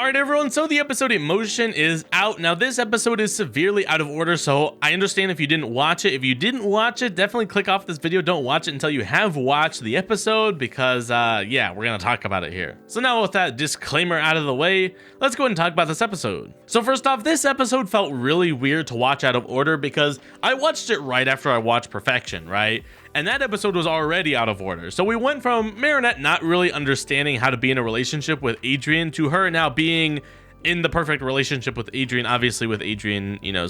Alright everyone, so the episode Emotion is out. Now this episode is severely out of order, so I understand if you didn't watch it. If you didn't watch it, definitely click off this video. Don't watch it until you have watched the episode because, yeah, we're gonna talk about it here. So now with that disclaimer out of the way, let's go ahead and talk about this episode. So first off, this episode felt really weird to watch out of order because I watched it right after I watched Perfection, right? And that episode was already out of order. So we went from Marinette not really understanding how to be in a relationship with Adrian to her now being in the perfect relationship with Adrian. Obviously with Adrian, you know,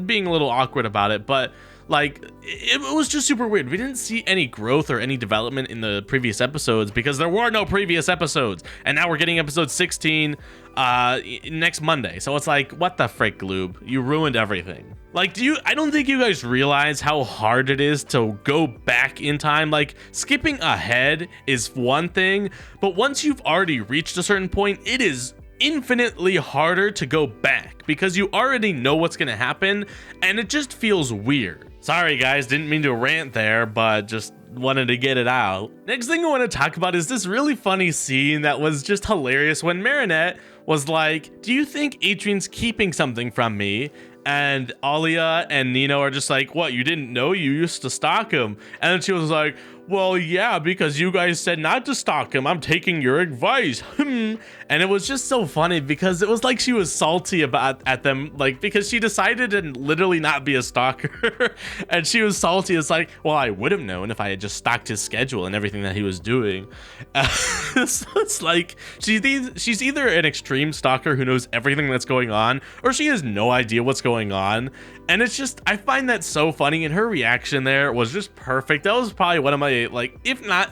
being a little awkward about it, but like it was just super weird. We didn't see any growth or any development in the previous episodes because there were no previous episodes. And now we're getting episode 16 next Monday. So it's like, what the frick, Gloob? You ruined everything. Like, I don't think you guys realize how hard it is to go back in time. Like, skipping ahead is one thing, but once you've already reached a certain point, it is infinitely harder to go back because you already know what's gonna happen and it just feels weird. Sorry guys, didn't mean to rant there, but just wanted to get it out. Next thing I want to talk about is this really funny scene that was just hilarious when Marinette was like, do you think Adrian's keeping something from me? And Alia and Nino are just like, what, you didn't know? You used to stalk him. And then she was like, well, yeah, because you guys said not to stalk him. I'm taking your advice. And it was just so funny because it was like she was salty at them, like, because she decided to literally not be a stalker. And she was salty. It's like, well, I would have known if I had just stalked his schedule and everything that he was doing. So it's like she's either an extreme stalker who knows everything that's going on, or she has no idea what's going on. And it's just, I find that so funny, and her reaction there was just perfect. That was probably one of my, like, if not,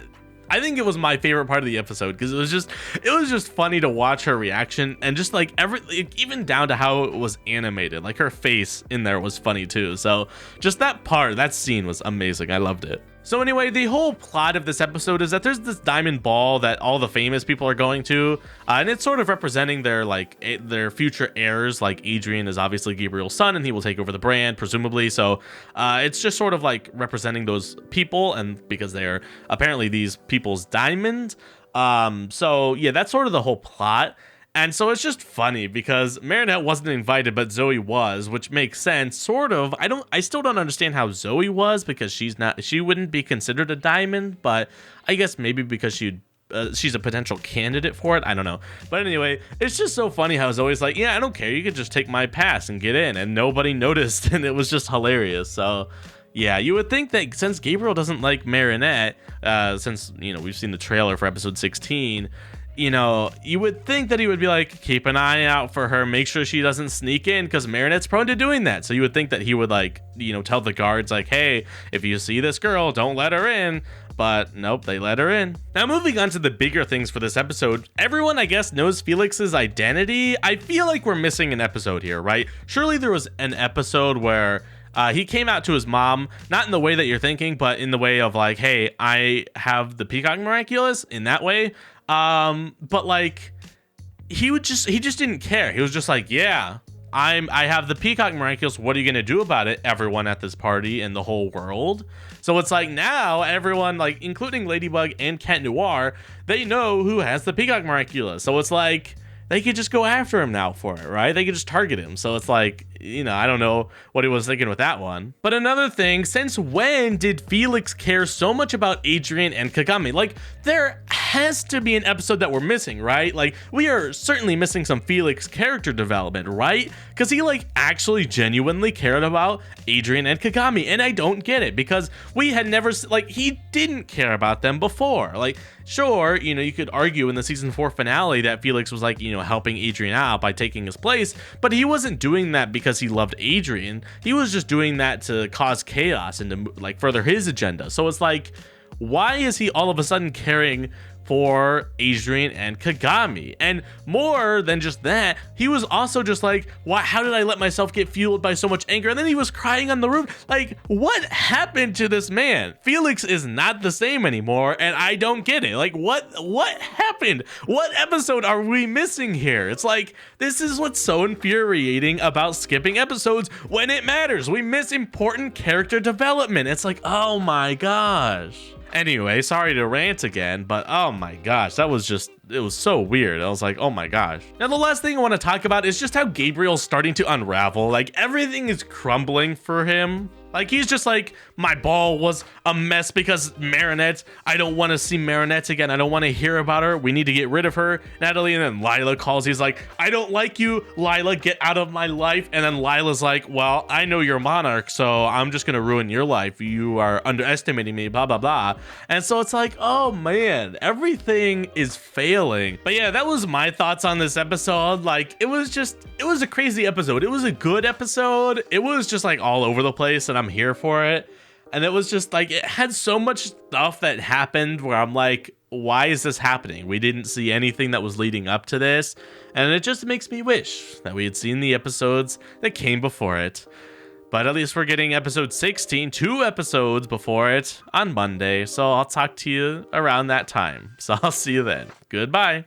I think it was my favorite part of the episode because it was just funny to watch her reaction, and just like even down to how it was animated. Like her face in there was funny too. So just that scene was amazing. I loved it. So anyway, the whole plot of this episode is that there's this diamond ball that all the famous people are going to, and it's sort of representing their future heirs. Like Adrian is obviously Gabriel's son, and he will take over the brand, presumably. So it's just sort of like representing those people, and because they are apparently these people's diamond. So yeah, that's sort of the whole plot. And so it's just funny because Marinette wasn't invited, but Zoe was, which makes sense, sort of. I still don't understand how Zoe was because she wouldn't be considered a diamond, but I guess maybe because she's a potential candidate for it. I don't know. But anyway, it's just so funny how Zoe's like, yeah, I don't care. You could just take my pass and get in. And nobody noticed. And it was just hilarious. So yeah, you would think that since Gabriel doesn't like Marinette, since, you know, we've seen the trailer for episode 16, you know, you would think that he would be like, keep an eye out for her, make sure she doesn't sneak in, because Marinette's prone to doing that. So you would think that he would, like, you know, tell the guards, like, hey, if you see this girl, don't let her in. But nope, they let her in. Now moving on to the bigger things for this episode, everyone I guess knows Felix's identity. I feel like we're missing an episode here, right? Surely there was an episode where he came out to his mom, not in the way that you're thinking, but in the way of like, hey, I have the Peacock Miraculous, in that way. But like he just didn't care. He was just like, yeah, I have the Peacock Miraculous. What are you gonna do about it? Everyone at this party and the whole world. So it's like now everyone, like including Ladybug and Cat Noir, they know who has the Peacock Miraculous. So it's like they could just go after him now for it, right? They could just target him. So it's like, you know, I don't know what he was thinking with that one. But another thing, since when did Felix care so much about Adrian and Kagami? Like, there has to be an episode that we're missing, right? Like, we are certainly missing some Felix character development, right? Because he, like, actually genuinely cared about Adrian and Kagami. And I don't get it, because we had never, like, he didn't care about them before. Like, sure, you know, you could argue in the season 4 finale that Felix was, like, you know, helping Adrian out by taking his place, but he wasn't doing that because he loved Adrian. He was just doing that to cause chaos and to, like, further his agenda. So it's like, why is he all of a sudden caring for Adrian and Kagami? And more than just that, he was also just like, why, how did I let myself get fueled by so much anger? And then he was crying on the roof. Like, what happened to this man? Felix is not the same anymore, and I don't get it. Like, what happened? What episode are we missing here? It's like, this is what's so infuriating about skipping episodes when it matters. We miss important character development. It's like, oh my gosh. Anyway, sorry to rant again, but oh my gosh, that was just it was so weird. I was like, oh my gosh. Now, the last thing I want to talk about is just how Gabriel's starting to unravel. Like, everything is crumbling for him. Like, he's just like, my ball was a mess because Marinette, I don't want to see Marinette again. I don't want to hear about her. We need to get rid of her. Natalie, and then Lila calls. He's like, I don't like you, Lila. Get out of my life. And then Lila's like, well, I know you're Monarch, so I'm just going to ruin your life. You are underestimating me, blah, blah, blah. And so it's like, oh, man, everything is failing. But yeah, that was my thoughts on this episode. Like, it was a crazy episode. It was a good episode. It was just like all over the place, and I'm here for it. And it was just like, it had so much stuff that happened where I'm like, why is this happening? We didn't see anything that was leading up to this. And it just makes me wish that we had seen the episodes that came before it. But at least we're getting episode 16, 2 episodes before it on Monday. So I'll talk to you around that time. So I'll see you then. Goodbye.